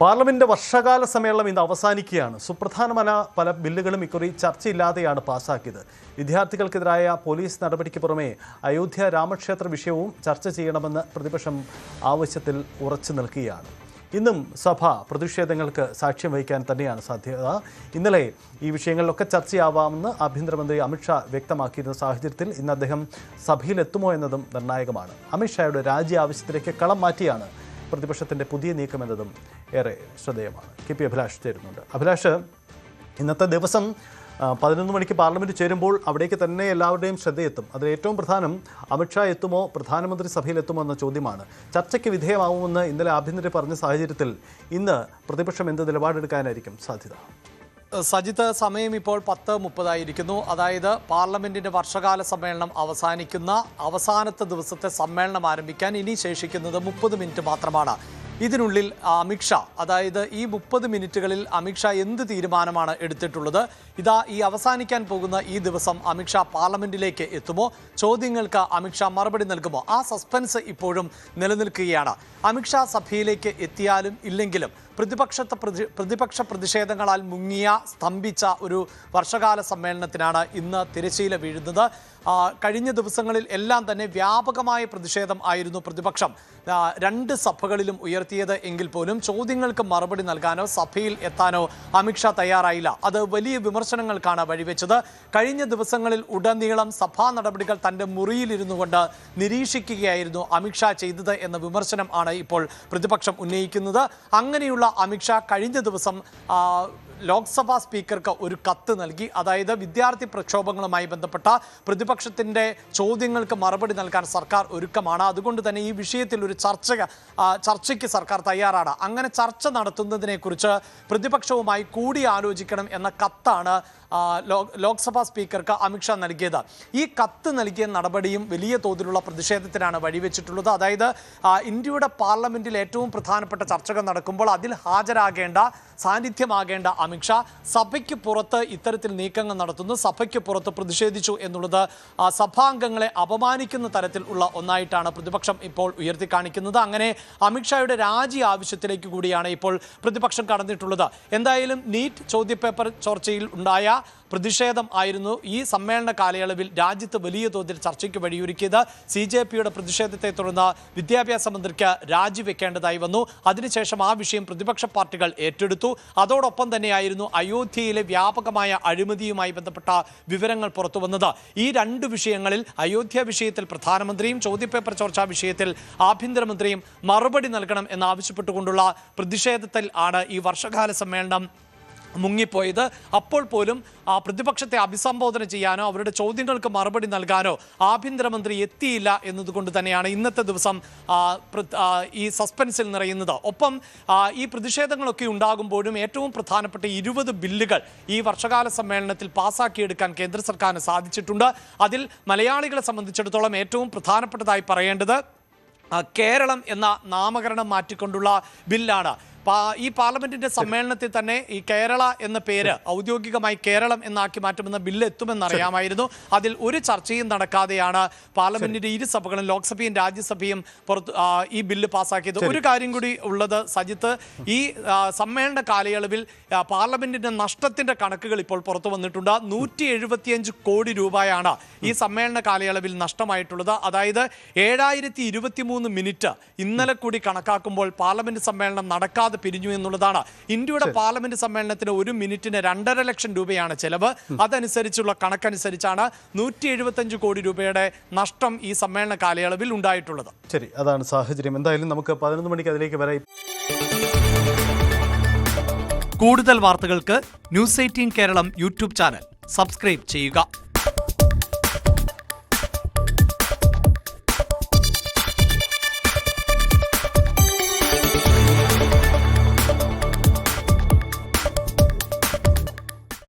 Parliament വർഷകാല സമ്മേളനം ഇന്ന് അവസാനിക്കുകയാണ്. സുപ്രധാനമായ പല ബില്ലുകളും ഇക്കുറി ചർച്ചയില്ലാതെയാണ് പാസാക്കിയത്. വിദ്യാർത്ഥികൾക്കെതിരായ പോലീസ് നടപടിക്ക് പുറമെ അയോധ്യ രാമക്ഷേത്ര വിഷയവും ചർച്ച ചെയ്യണമെന്ന് പ്രതിപക്ഷം ആവശ്യത്തിൽ ഉറച്ചു നിൽക്കുകയാണ്. ഇന്നും സഭ പ്രതിഷേധങ്ങൾക്ക് സാക്ഷ്യം വഹിക്കാൻ തന്നെയാണ് സാധ്യത. ഇന്നലെ ഈ വിഷയങ്ങളിലൊക്കെ ചർച്ചയാവാമെന്ന് ആഭ്യന്തരമന്ത്രി അമിത്ഷാ വ്യക്തമാക്കിയിരുന്ന സാഹചര്യത്തിൽ ഇന്ന് അദ്ദേഹം സഭയിലെത്തുമോ എന്നതും നിർണായകമാണ്. അമിത്ഷായുടെ രാജി ആവശ്യത്തിലേക്ക് കളം മാറ്റിയാണ് പ്രതിപക്ഷത്തിൻ്റെ പുതിയ നീക്കമെന്നതും ഏറെ ശ്രദ്ധേയമാണ്. കെ പി അഭിലാഷ് ചേരുന്നുണ്ട്. അഭിലാഷ്, ഇന്നത്തെ ദിവസം 11 മണിക്ക് പാർലമെൻറ്റ് ചേരുമ്പോൾ അവിടേക്ക് തന്നെ എല്ലാവരുടെയും ശ്രദ്ധയെത്തും. അതിൽ ഏറ്റവും പ്രധാനം അമിത്ഷാ എത്തുമോ, പ്രധാനമന്ത്രി സഭയിലെത്തുമോ എന്ന ചോദ്യമാണ്. ചർച്ചയ്ക്ക് വിധേയമാവുമെന്ന് ഇന്നലെ ആഭ്യന്തര പറഞ്ഞ സാഹചര്യത്തിൽ ഇന്ന് പ്രതിപക്ഷം എന്ത് നിലപാടെടുക്കാനായിരിക്കും സാധ്യത? സജിത്ത്, സമയം ഇപ്പോൾ 10:30 അതായത് പാർലമെന്റിന്റെ വർഷകാല സമ്മേളനം അവസാനിക്കുന്ന അവസാനത്തെ ദിവസത്തെ സമ്മേളനം ആരംഭിക്കാൻ ഇനി ശേഷിക്കുന്നത് 30 മിനിറ്റ് മാത്രമാണ്. ഇതിനുള്ളിൽ അമിത്ഷാ, അതായത് ഈ 30 മിനിറ്റുകളിൽ അമിത്ഷാ എന്ത് തീരുമാനമാണ് എടുത്തിട്ടുള്ളത്? ഈ അവസാനിക്കാൻ പോകുന്ന ഈ ദിവസം അമിത്ഷാ പാർലമെന്റിലേക്ക് എത്തുമോ? ചോദ്യങ്ങൾക്ക് അമിത്ഷാ മറുപടി നൽകുമോ? ആ സസ്പെൻസ് ഇപ്പോഴും നിലനിൽക്കുകയാണ്. അമിത്ഷാ സഭയിലേക്ക് എത്തിയാലും ഇല്ലെങ്കിലും പ്രതിപക്ഷ പ്രതിഷേധങ്ങളാൽ സ്തംഭിച്ച ഒരു വർഷകാല സമ്മേളനത്തിനാണ് ഇന്ന് തിരശ്ശീല വീഴുന്നത്. കഴിഞ്ഞ ദിവസങ്ങളിൽ എല്ലാം തന്നെ വ്യാപകമായ പ്രതിഷേധം ആയിരുന്നു പ്രതിപക്ഷം 2 സഭകളിലും ഉയർത്തിയത് എങ്കിൽ പോലും ചോദ്യങ്ങൾക്ക് മറുപടി നൽകാനോ സഭയിൽ എത്താനോ അമിത്ഷാ തയ്യാറായില്ല. അത് വലിയ വിമർശനങ്ങൾക്കാണ് വഴിവെച്ചത്. കഴിഞ്ഞ ദിവസങ്ങളിൽ ഉടനീളം സഭാ നടപടികൾ തൻ്റെ മുറിയിലിരുന്നു കൊണ്ട് നിരീക്ഷിക്കുകയായിരുന്നു അമിത്ഷാ ചെയ്തത് എന്ന വിമർശനം ആണ് ഇപ്പോൾ പ്രതിപക്ഷം ഉന്നയിക്കുന്നത്. അങ്ങനെയുള്ള അമിത്ഷാ കഴിഞ്ഞ ദിവസം ലോക്സഭാ സ്പീക്കർക്ക് ഒരു കത്ത് നൽകി. അതായത് വിദ്യാർത്ഥി പ്രക്ഷോഭങ്ങളുമായി ബന്ധപ്പെട്ട പ്രതിപക്ഷത്തിൻ്റെ ചോദ്യങ്ങൾക്ക് മറുപടി നൽകാൻ സർക്കാർ ഒരുക്കമാണ്. അതുകൊണ്ട് തന്നെ ഈ വിഷയത്തിൽ ഒരു ചർച്ചയ്ക്ക് സർക്കാർ തയ്യാറാണ്. അങ്ങനെ ചർച്ച നടത്തുന്നതിനെക്കുറിച്ച് പ്രതിപക്ഷവുമായി കൂടിയാലോചിക്കണം എന്ന കത്താണ് ലോക്സഭാ സ്പീക്കർക്ക് അമിത്ഷാ നൽകിയത്. ഈ കത്ത് നൽകിയ നടപടിയും വലിയ തോതിലുള്ള പ്രതിഷേധത്തിനാണ് വഴിവെച്ചിട്ടുള്ളത്. അതായത് ഇന്ത്യയുടെ പാർലമെന്റിൽ ഏറ്റവും പ്രധാനപ്പെട്ട ചർച്ചകൾ നടക്കുമ്പോൾ അതിൽ ഹാജരാകേണ്ട, സാന്നിധ്യമാകേണ്ട അമിത്ഷാ സഭയ്ക്ക് പുറത്ത് ഇത്തരത്തിൽ നീക്കങ്ങൾ നടത്തുന്നു, സഭയ്ക്ക് പുറത്ത് പ്രതിഷേധിച്ചു എന്നുള്ളത് സഭാംഗങ്ങളെ അപമാനിക്കുന്ന തരത്തിൽ ഉള്ള ഒന്നായിട്ടാണ് പ്രതിപക്ഷം ഇപ്പോൾ ഉയർത്തിക്കാണിക്കുന്നത്. അങ്ങനെ അമിത്ഷായുടെ രാജി ആവശ്യത്തിലേക്ക് കൂടിയാണ് ഇപ്പോൾ പ്രതിപക്ഷം കടന്നിട്ടുള്ളത്. എന്തായാലും നീറ്റ് ചോദ്യപേപ്പർ ചോർച്ചയിൽ ഉണ്ടായ പ്രതിഷേധം ആയിരുന്നു ഈ സമ്മേളന കാലയളവിൽ രാജ്യത്ത് വലിയ തോതിൽ ചർച്ചയ്ക്ക് വഴിയൊരുക്കിയത്. CJPയുടെ പ്രതിഷേധത്തെ തുടർന്ന് വിദ്യാഭ്യാസ മന്ത്രിക്ക് രാജിവെക്കേണ്ടതായി വന്നു. അതിനുശേഷം ആ വിഷയം പ്രതിപക്ഷ പാർട്ടികൾ ഏറ്റെടുത്തു. അതോടൊപ്പം തന്നെയായിരുന്നു അയോധ്യയിലെ വ്യാപകമായ അഴിമതിയുമായി ബന്ധപ്പെട്ട വിവരങ്ങൾ പുറത്തു വന്നത്. ഈ 2 വിഷയങ്ങളിൽ, അയോധ്യ വിഷയത്തിൽ പ്രധാനമന്ത്രിയും ചോദ്യപേപ്പർ ചോർച്ചാ വിഷയത്തിൽ ആഭ്യന്തരമന്ത്രിയും മറുപടി നൽകണം എന്നാവശ്യപ്പെട്ടുകൊണ്ടുള്ള പ്രതിഷേധത്തിൽ ആണ് ഈ വർഷകാല സമ്മേളനം മുങ്ങിപ്പോയത്. അപ്പോൾ പോലും പ്രതിപക്ഷത്തെ അഭിസംബോധന ചെയ്യാനോ അവരുടെ ചോദ്യങ്ങൾക്ക് മറുപടി നൽകാനോ ആഭ്യന്തരമന്ത്രി എത്തിയില്ല എന്നതുകൊണ്ട് തന്നെയാണ് ഇന്നത്തെ ദിവസം ഈ സസ്പെൻസിൽ നിറയുന്നത്. ഒപ്പം ഈ പ്രതിഷേധങ്ങളൊക്കെ ഉണ്ടാകുമ്പോഴും ഏറ്റവും പ്രധാനപ്പെട്ട 20 ബില്ലുകൾ ഈ വർഷകാല സമ്മേളനത്തിൽ പാസ്സാക്കിയെടുക്കാൻ കേന്ദ്ര സർക്കാരിന് സാധിച്ചിട്ടുണ്ട്. അതിൽ മലയാളികളെ സംബന്ധിച്ചിടത്തോളം ഏറ്റവും പ്രധാനപ്പെട്ടതായി പറയേണ്ടത് കേരളം എന്ന നാമകരണം മാറ്റിക്കൊണ്ടുള്ള ബില്ലാണ്. ഈ പാർലമെന്റിന്റെ സമ്മേളനത്തിൽ തന്നെ ഈ കേരള എന്ന പേര് ഔദ്യോഗികമായി കേരളം എന്നാക്കി മാറ്റുമെന്ന ബില്ല് എത്തുമെന്നറിയാമായിരുന്നു. അതിൽ ഒരു ചർച്ചയും നടക്കാതെയാണ് പാർലമെന്റിന്റെ 2 സഭകളും, ലോക്സഭയും രാജ്യസഭയും ഈ ബില്ല് പാസ്സാക്കിയത്. ഒരു കാര്യം കൂടി ഉള്ളത് സജിത്ത്, ഈ സമ്മേളന കാലയളവിൽ പാർലമെന്റിന്റെ നഷ്ടത്തിന്റെ കണക്കുകൾ ഇപ്പോൾ പുറത്തു വന്നിട്ടുണ്ട്. 175 കോടി രൂപയാണ് ഈ സമ്മേളന കാലയളവിൽ നഷ്ടമായിട്ടുള്ളത്. അതായത് 7023 മിനിറ്റ് ഇന്നലെ കൂടി കണക്കാക്കുമ്പോൾ പാർലമെന്റ് സമ്മേളനം നടക്കാതെ പിരിഞ്ഞു എന്നുള്ളതാണ്. ഇന്ത്യയുടെ പാർലമെന്റ് സമ്മേളനത്തിന് 1 മിനിറ്റിന് 2.5 ലക്ഷം രൂപയാണ് ചെലവ്. അതനുസരിച്ചുള്ള കണക്കനുസരിച്ചാണ് 175 കോടി രൂപയുടെ നഷ്ടം ഈ സമ്മേളന കാലയളവിൽ ഉണ്ടായിട്ടുള്ളത്. ശരി, അതാണ് സാഹചര്യം. എന്തായാലും നമുക്ക് 11 മണിക്ക് അതിലേക്ക് വരാം. കൂടുതൽ വാർത്തകൾക്ക് News 18 Keralam YouTube channel subscribe ചെയ്യുക.